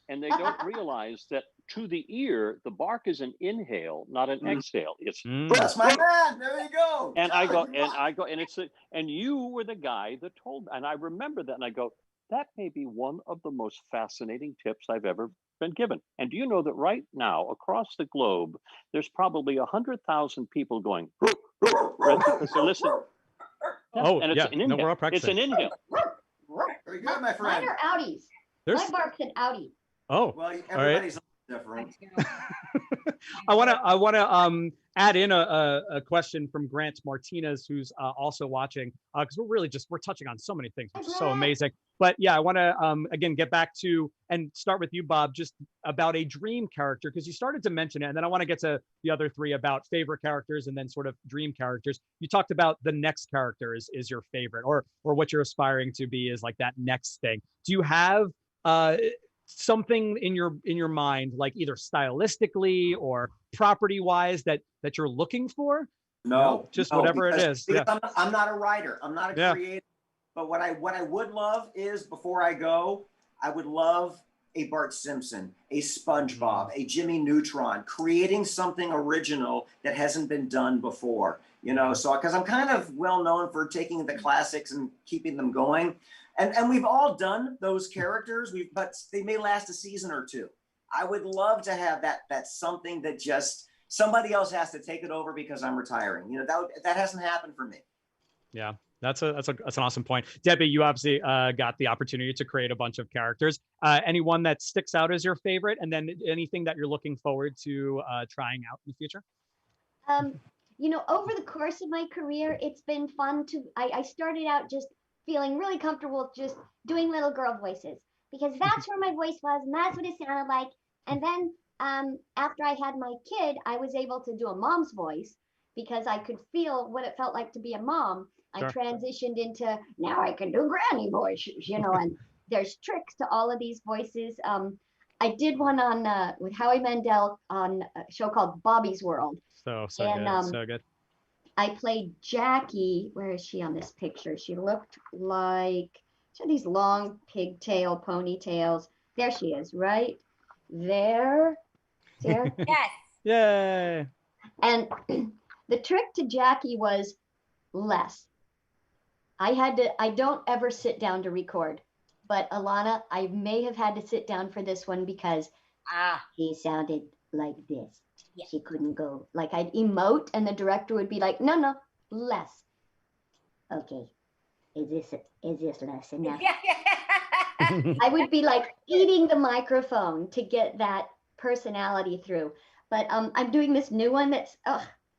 and they don't realize that to the ear, the bark is an inhale, not an exhale. It's That's my man. There you go. and I go, and it's and you were the guy that told me, and I remember that, and I go, that may be one of the most fascinating tips I've ever been given. And do you know that right now across the globe, there's probably 100,000 people going because they're listening. Oh, and it's an inhale. No, we're all practicing. It's an inhale. Very good, my friend. Mine are outies. My bark's an outie. Oh, well, everybody's different. I want to add in a question from Grant Martinez, who's also watching, because we're touching on so many things, which is so amazing. But yeah, I want to again get back to and start with you, Bob, just about a dream character, because you started to mention it, and then I want to get to the other three about favorite characters and then sort of dream characters. You talked about the next character is your favorite, or what you're aspiring to be is like that next thing. Do you have something in your mind, like either stylistically or property wise that you're looking for? No, just whatever it is. Because I'm not a writer. I'm not a creator. But what I would love is, before I go, I would love a Bart Simpson, a SpongeBob, a Jimmy Neutron, creating something original that hasn't been done before. So because I'm kind of well known for taking the classics and keeping them going. And we've all done those characters, but they may last a season or two. I would love to have that something that just somebody else has to take it over because I'm retiring. That hasn't happened for me. Yeah, that's an awesome point. Debbie, you obviously got the opportunity to create a bunch of characters. Anyone that sticks out as your favorite, and then anything that you're looking forward to trying out in the future? Over the course of my career, it's been fun I started out just feeling really comfortable just doing little girl voices, because that's where my voice was and that's what it sounded like. And then after I had my kid, I was able to do a mom's voice because I could feel what it felt like to be a mom. Sure. I transitioned into, now I can do granny voices, and there's tricks to all of these voices. I did one on with Howie Mandel on a show called Bobby's World. So good. I played Jackie. Where is she on this picture? She looked like, she had these long pigtail ponytails. There she is, right there. Yes. Yay. And the trick to Jackie was less. I don't ever sit down to record, but Alanna, I may have had to sit down for this one because he sounded like this. Yeah. She couldn't go, like I'd emote and the director would be like, no, less. Okay, is this less enough? I would be like eating the microphone to get that personality through. But I'm doing this new one that's,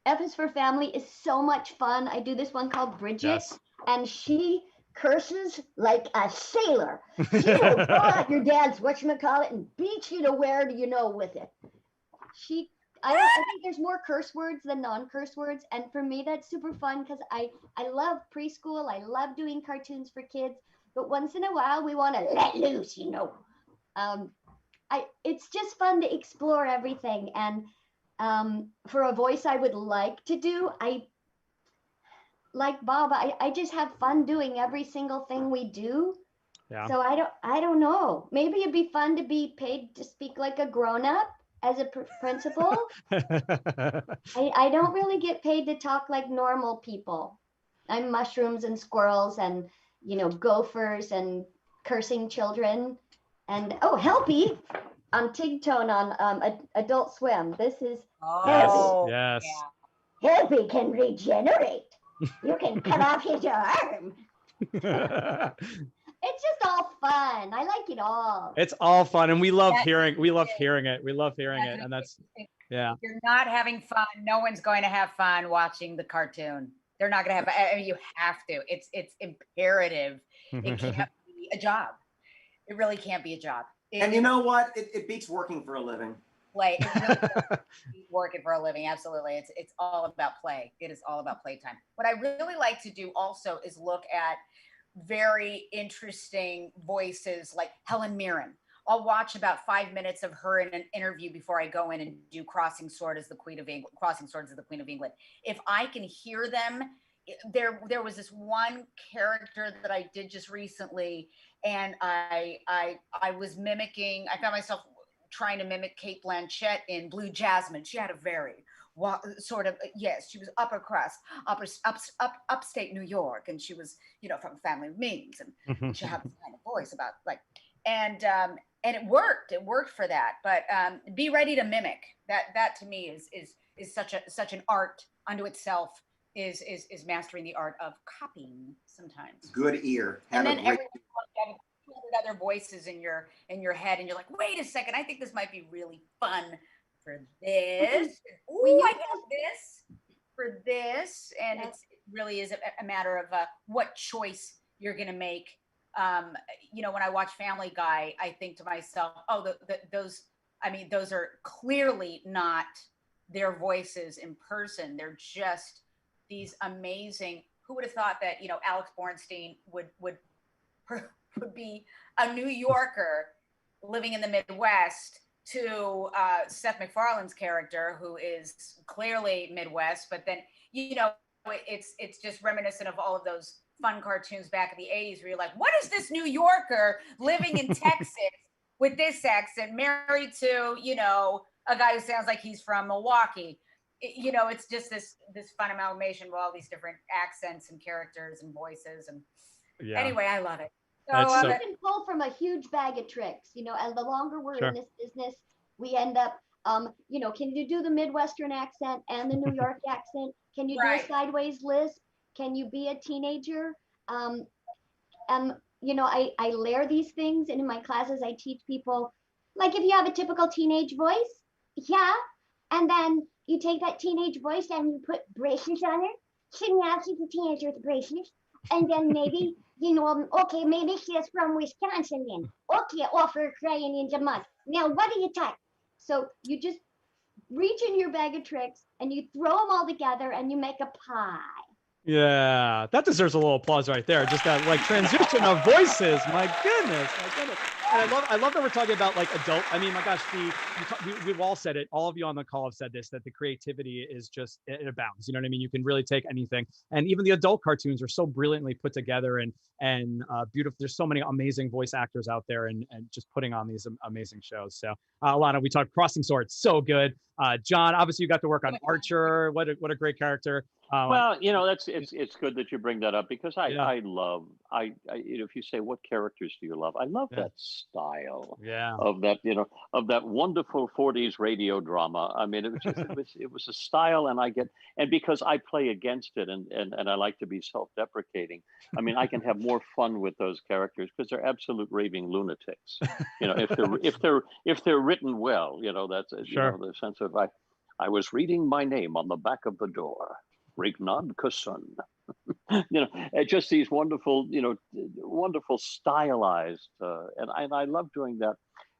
F is for Family is so much fun. I do this one called Bridget, and she curses like a sailor. She will go at your dad's whatchamacallit and beat you to where do you know with it. I think there's more curse words than non-curse words. And for me, that's super fun because I love preschool. I love doing cartoons for kids. But once in a while, we want to let loose, It's just fun to explore everything. And for a voice I would like to do, like Bob, I just have fun doing every single thing we do. Yeah. So I don't know. Maybe it'd be fun to be paid to speak like a grown-up as a principal. I don't really get paid to talk like normal people. I'm mushrooms and squirrels and, gophers and cursing children. And, Helpy on Tigtone on Adult Swim. This is Helpy. Yes. Yeah. Helpy can regenerate. You can cut off his arm. It's just all fun. I like it all. It's all fun, and we love hearing it. We love hearing it, and that's If you're not having fun, no one's going to have fun watching the cartoon. They're not going to have. I mean, you have to. It's imperative. It can't be a job. It really can't be a job. And you know what? It beats working for a living. Play. It really does beat working for a living. Absolutely. It's all about play. It is all about playtime. What I really like to do also is look at very interesting voices like Helen Mirren. I'll watch about 5 minutes of her in an interview before I go in and do Crossing Swords as the Queen of England. If I can hear them there was this one character that I did just recently, and I was mimicking. I found myself trying to mimic Kate Blanchett in Blue Jasmine. She had a very sort of, yes, she was upper crust, upstate New York, and she was, you know, from a family of means, and she had this kind of voice about like, and it worked. It worked for that. But be ready to mimic. That to me is such an art unto itself. Is mastering the art of copying sometimes. Good ear. And then every you have 200 other voices in your head, and you're like, wait a second, I think this might be really fun for this. Ooh, I got this for this, and it really is a matter of what choice you're gonna make. You know, when I watch Family Guy, I think to myself, oh, those are clearly not their voices in person. They're just these amazing. Who would have thought that, you know, Alex Bornstein would be a New Yorker living in the Midwest, to Seth MacFarlane's character, who is clearly Midwest, but then, you know, it's just reminiscent of all of those fun cartoons back in the 80s where you're like, what is this New Yorker living in Texas with this accent, married to, you know, a guy who sounds like he's from Milwaukee? You know, it's just this fun amalgamation of all these different accents and characters and voices. And anyway, I love it. So, you can pull from a huge bag of tricks. You know, and the longer we're in this business, we end up, you know, can you do the Midwestern accent and the New York accent? Can you do a sideways lisp? Can you be a teenager? You know, I layer these things, and in my classes, I teach people, like, if you have a typical teenage voice, and then you take that teenage voice and you put braces on it. So now she's a teenager with braces. And then maybe, you know, okay, maybe she's from Wisconsin then. Okay, offer crying in the mud. Now, what do you type? So you just reach in your bag of tricks and you throw them all together and you make a pie. Yeah, that deserves a little applause right there. Just that like transition of voices. My goodness, my goodness. And I love that we're talking about like adult. I mean, my gosh, we've all said it. All of you on the call have said this, that the creativity is just, it abounds. You know what I mean? You can really take anything. And even the adult cartoons are so brilliantly put together and beautiful. There's so many amazing voice actors out there and just putting on these amazing shows. So Alanna, we talked Crossing Swords, so good. John, obviously you got to work on Archer. What a great character. Well, you know, it's good that you bring that up, because I love, you know, if you say what characters do you love, I love that style of that, you know, of that wonderful 40s radio drama. I mean, it was just, it was a style, and because I play against it and I like to be self-deprecating. I mean, I can have more fun with those characters because they're absolute raving lunatics. You know, if they're written well, you know, that's you know, the sense of I was reading my name on the back of the door. Rignod Kusun. You know, just these wonderful, you know, wonderful stylized, and I love doing that.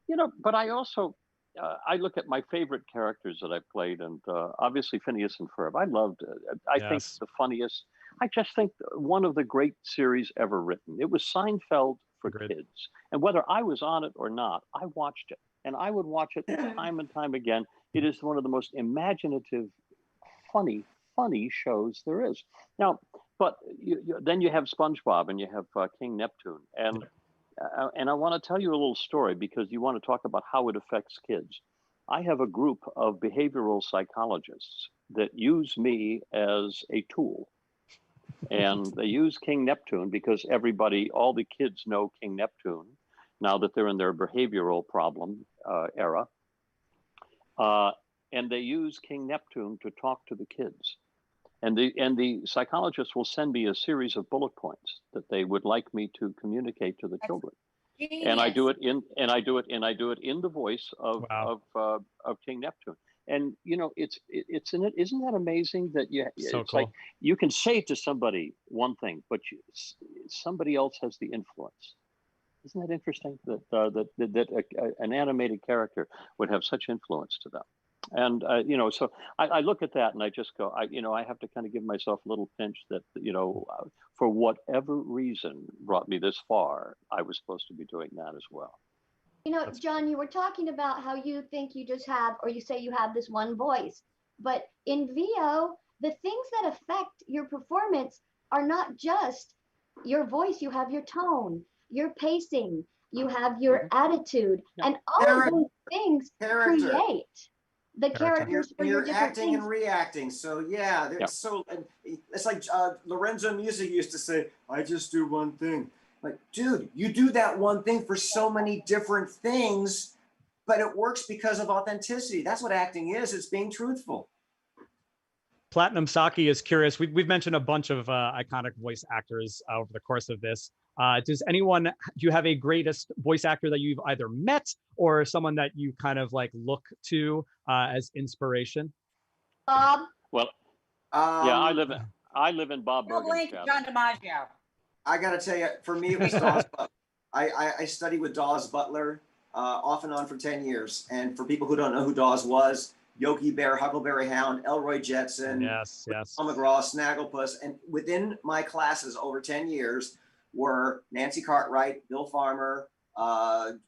You know, but I also I look at my favorite characters that I've played, and obviously Phineas and Ferb. I loved. I think the funniest. I just think one of the great series ever written. It was Seinfeld for kids, and whether I was on it or not, I watched it, and I would watch it time and time again. It is one of the most imaginative, funny shows there is. Now, but then you have SpongeBob and you have King Neptune, and I want to tell you a little story because you want to talk about how it affects kids. I have a group of behavioral psychologists that use me as a tool, and they use King Neptune because all the kids know King Neptune now that they're in their behavioral problem era. And they use King Neptune to talk to the kids. And the psychologists will send me a series of bullet points that they would like me to communicate to the children. Genius. And I do it in the voice of King Neptune. And you know, isn't that amazing that like you can say to somebody one thing, but somebody else has the influence. Isn't that interesting that an animated character would have such influence to them? And you know, so I look at that and I just go, you know, I have to kind of give myself a little pinch that, you know, for whatever reason brought me this far, I was supposed to be doing that as well. You know, John, you were talking about how you think you just have, or you say you have this one voice, but in VO, the things that affect your performance are not just your voice. You have your tone, your pacing, you have your attitude, and all of those things create the characters for your you're different acting things. and reacting. So yeah, it's like Lorenzo Music used to say, I just do one thing. Like, dude, you do that one thing for so many different things, but it works because of authenticity. That's what acting is. It's being truthful. Platinum Saki is curious. We've mentioned a bunch of iconic voice actors over the course of this. Do you have a greatest voice actor that you've either met or someone that you kind of like look to as inspiration? Bob? Well, yeah, I live in Bob Bergen's shadow. John DiMaggio. I got to tell you, for me, it was Dawes Butler. I studied with Dawes Butler off and on for 10 years. And for people who don't know who Dawes was, Yogi Bear, Huckleberry Hound, Elroy Jetson, yes, Tom McGraw, Snagglepuss. And within my classes over 10 years were Nancy Cartwright, Bill Farmer,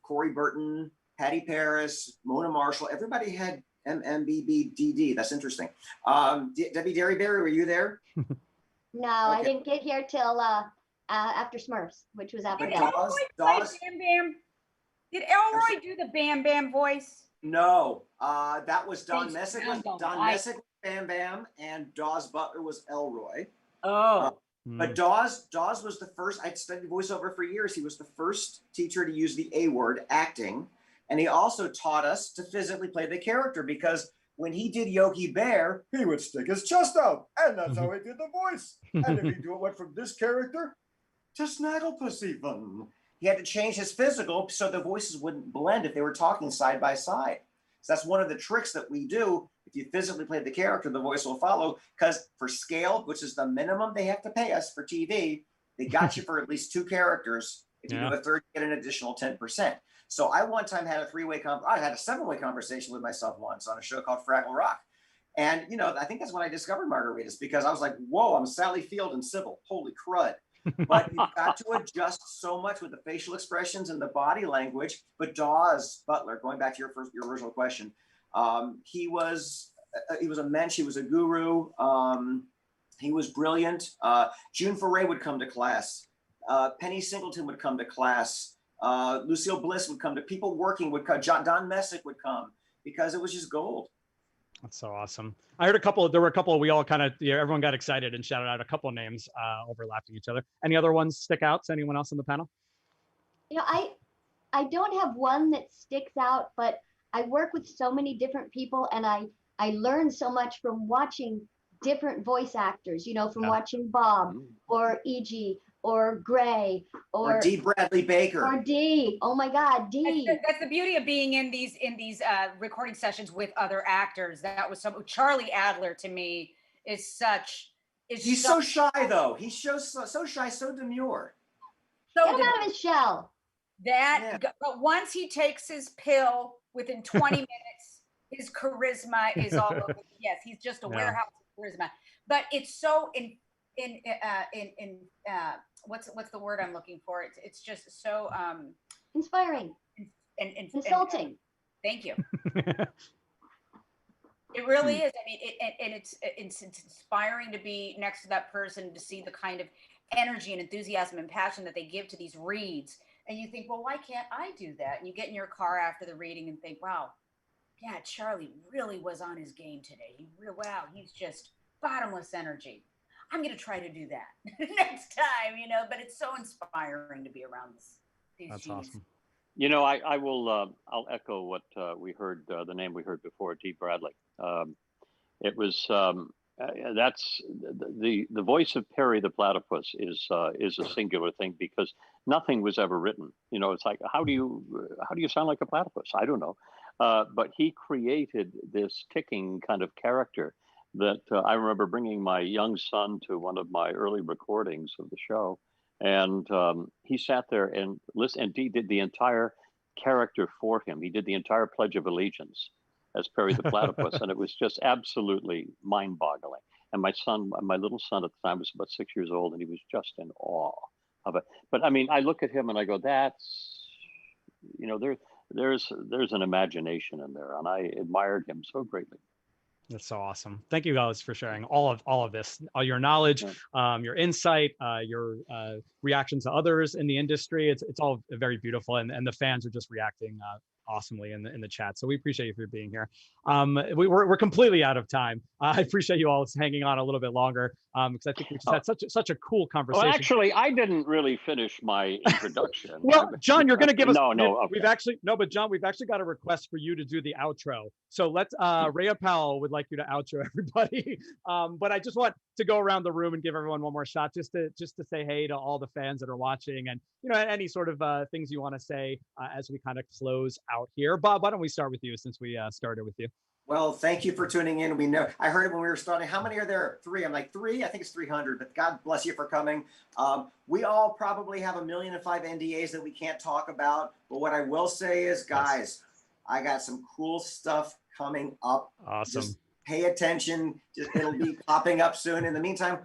Corey Burton, Patty Paris, Mona Marshall. Everybody had MMBBDD. That's interesting. Debbie Derryberry, were you there? No, I didn't get here till after Smurfs, which was after that. Dawes. Bam Bam. Did Elroy do the Bam Bam voice? No, that was Don Messick. Messick was Bam Bam, and Dawes Butler was Elroy. But Dawes was the first. I'd studied voiceover for years. He was the first teacher to use the A word, acting, and he also taught us to physically play the character, because when he did Yogi Bear, he would stick his chest out, and that's how he did the voice. And if he went from this character to Snagglepuss even. He had to change his physical so the voices wouldn't blend if they were talking side by side. So that's one of the tricks that we do. If you physically play the character, the voice will follow, because for scale, which is the minimum they have to pay us for TV, they got you for at least 2 characters. If you do a third, you get an additional 10%. So I one time had a 7-way conversation with myself once on a show called Fraggle Rock. And, I think that's when I discovered margaritas, because I was like, whoa, I'm Sally Field and Sybil. Holy crud. But you've got to adjust so much with the facial expressions and the body language. But Dawes Butler, going back to your original question, he was a mensch. He was a guru. He was brilliant. June Foray would come to class. Penny Singleton would come to class. Lucille Bliss would come to. People working would come. Don Messick would come, because it was just gold. That's so awesome. I heard there were a couple, we all kind of, everyone got excited and shouted out a couple of names overlapping each other. Any other ones stick out to anyone else on the panel? I don't have one that sticks out, but I work with so many different people, and I learn so much from watching different voice actors, from watching Bob or E.G. or Gray or D. Bradley Baker or D. Oh my God, D. That's the beauty of being in these recording sessions with other actors. That was Charlie Adler, to me, is such. He's so shy, though. He's so shy, so demure. Get him out of his shell. But once he takes his pill, within 20 minutes, his charisma is all over. Yes, he's just a warehouse of charisma. But it's so what's the word I'm looking for? It's just so inspiring and insulting. Thank you. It really is. I mean, it's inspiring to be next to that person, to see the kind of energy and enthusiasm and passion that they give to these reads. And you think, well, why can't I do that? And you get in your car after the reading and think, wow, yeah, Charlie really was on his game today. Wow, he's just bottomless energy. I'm going to try to do that next time, but it's so inspiring to be around these That's geniuses. awesome. I will, I'll echo what we heard, the name we heard before, T. Bradley. It was, that's the voice of Perry the Platypus is a singular thing, because nothing was ever written. It's like, how do you sound like a platypus? I don't know. But he created this ticking kind of character that I remember bringing my young son to one of my early recordings of the show. And he sat there and listened, and he did the entire character for him. He did the entire Pledge of Allegiance as Perry the Platypus. And it was just absolutely mind boggling. And my little son at the time was about 6 years old, and he was just in awe of it. But I mean, I look at him and I go, that's, there's an imagination in there. And I admired him so greatly. That's so awesome. Thank you guys for sharing all of this, all your knowledge, your insight, your reaction to others in the industry. It's all very beautiful, and the fans are just reacting awesomely in the chat. So we appreciate you for being here. We're completely out of time. I appreciate you all hanging on a little bit longer because I think we just had such a cool conversation. Well, actually, I didn't really finish my introduction. Well, John, you're going to give us but John, we've actually got a request for you to do the outro. So let's Rhea Powell would like you to outro everybody. But I just want to go around the room and give everyone one more shot just to say hey to all the fans that are watching, and any sort of things you want to say as we kind of close out here. Bob, why don't we start with you since we started with you? Well, thank you for tuning in. We know I heard it when we were starting. How many are there? 3. I'm like 3. I think it's 300. But God bless you for coming. We all probably have 1,000,005 NDAs that we can't talk about. But what I will say is, guys, I got some cool stuff coming up. Awesome. Just pay attention. It'll be popping up soon. In the meantime,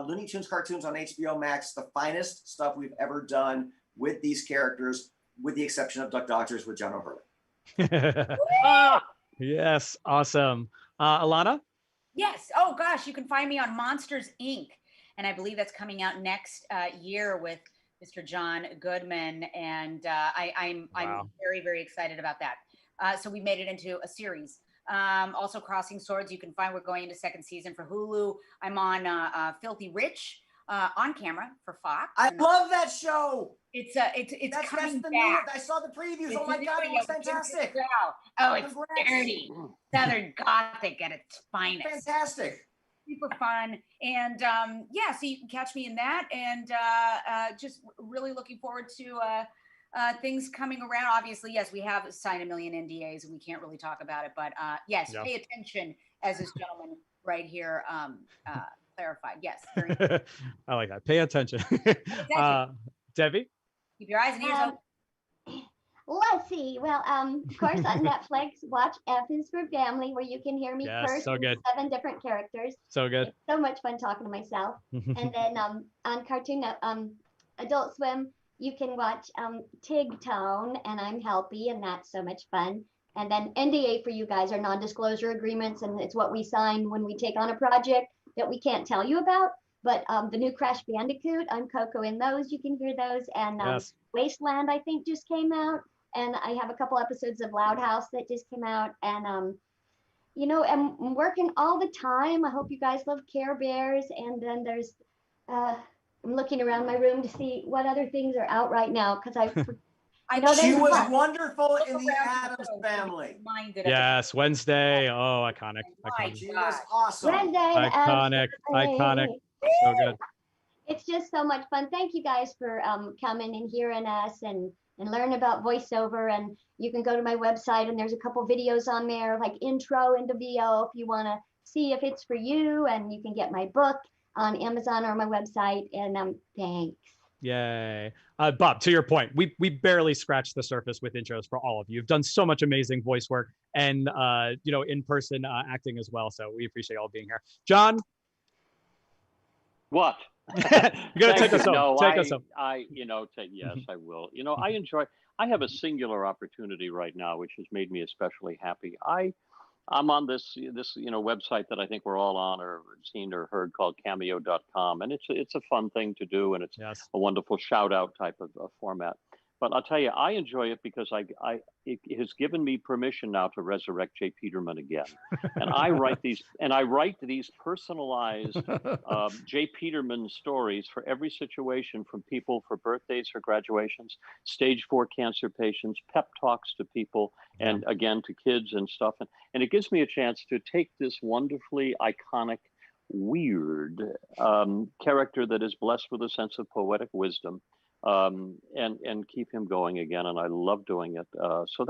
Looney Tunes cartoons on HBO Max, the finest stuff we've ever done with these characters, with the exception of Duck Dodgers with John O'Hurley. Yes, awesome. Alanna? Yes. Oh gosh, you can find me on Monsters Inc. And I believe that's coming out next year with Mr. John Goodman. And I'm very, very excited about that. So we made it into a series. Also Crossing Swords, you can find, we're going into 2nd season for Hulu. I'm on Filthy Rich on camera for Fox. I love that show. It's that's coming the back. I saw the previews. Oh my God, it was fantastic. Oh, it's dirty, Southern Gothic at its finest. Fantastic. Super fun. And yeah, so you can catch me in that, and just really looking forward to things coming around. Obviously, yes, we have signed 1 million NDAs and we can't really talk about it, but yes, pay attention, as this gentleman right here clarified. Yes. I like that. Pay attention. Debbie? Keep your eyes and ears open. Let's see. Well, of course, on Netflix, watch F is for Family, where you can hear me curse so good. 7 different characters. So good. It's so much fun talking to myself. And then on Cartoon Adult Swim, you can watch Tig Tone, and I'm Helpy, and that's so much fun. And then NDA for you guys are non-disclosure agreements, and it's what we sign when we take on a project that we can't tell you about. But the new Crash Bandicoot, I'm Coco in those. You can hear those. And Wasteland, I think, just came out. And I have a couple episodes of Loud House that just came out. And, I'm working all the time. I hope you guys love Care Bears. And then there's, I'm looking around my room to see what other things are out right now. Because I know she was wonderful in the Addams Family. Yes, Wednesday. Oh, iconic. She was awesome. Wednesday. Iconic. So good. It's just so much fun. Thank you guys for coming and hearing us and learn about voiceover. And you can go to my website, and there's a couple videos on there, like intro into VO, if you want to see if it's for you. And you can get my book on Amazon or my website. And thanks. Yay. Bob, to your point, we barely scratched the surface with intros for all of you. You've done so much amazing voice work and in-person acting as well. So we appreciate all being here. John? What? You're gonna take us home. No, take us home. Yes, I will. I have a singular opportunity right now, which has made me especially happy. I'm on this website that I think we're all on or seen or heard called cameo.com, and it's a fun thing to do, and it's a wonderful shout out type of format. But I'll tell you, I enjoy it because it has given me permission now to resurrect J. Peterman again. And I write these personalized J. Peterman stories for every situation, from people for birthdays, for graduations, stage 4 cancer patients, pep talks to people, and again to kids and stuff. And it gives me a chance to take this wonderfully iconic, weird character that is blessed with a sense of poetic wisdom, and keep him going again. And I love doing it. So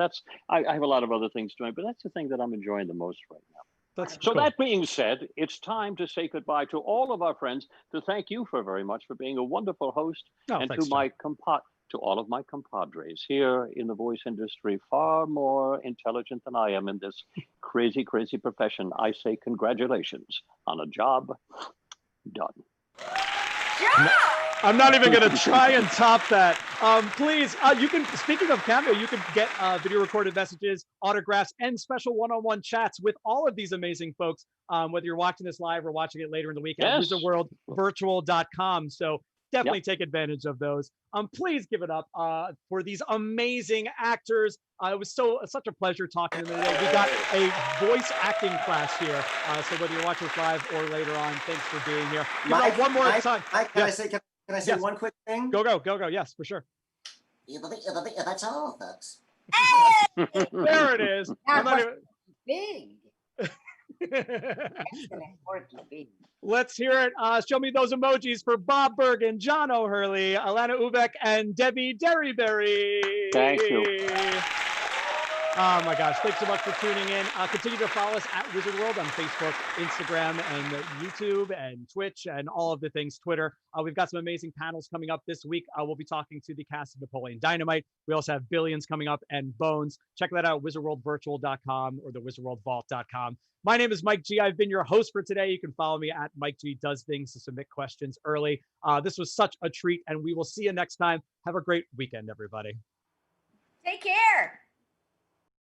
I have a lot of other things doing, but that's the thing that I'm enjoying the most right now. So that being said, it's time to say goodbye to all of our friends, to thank you very much for being a wonderful host, and thanks, to all of my compadres here in the voice industry, far more intelligent than I am in this crazy, crazy profession. I say congratulations on a job done. job. I'm not even going to try and top that. Please, you can, speaking of Cameo, you can get video recorded messages, autographs, and special one-on-one chats with all of these amazing folks, whether you're watching this live or watching it later in the week at wizardworldvirtual.com. So definitely take advantage of those. Please give it up for these amazing actors. It was such a pleasure talking to them today. We got a voice acting class here. So whether you're watching this live or later on, thanks for being here. Mike, one more time. Can I say one quick thing? Go. Yes, for sure. That's all, folks. There it is. I'm not even... Big. Excellent work, big. Let's hear it. Show me those emojis for Bob Bergen, John O'Hurley, Alanna Ubach, and Debi Derryberry. Thank you. Oh my gosh, thanks so much for tuning in. Continue to follow us at Wizard World on Facebook, Instagram, and YouTube, and Twitch, and all of the things, Twitter. We've got some amazing panels coming up this week. We'll be talking to the cast of Napoleon Dynamite. We also have Billions coming up and Bones. Check that out, wizardworldvirtual.com or the wizardworldvault.com. My name is Mike G. I've been your host for today. You can follow me at Mike G Does Things to submit questions early. This was such a treat, and we will see you next time. Have a great weekend, everybody. Take care.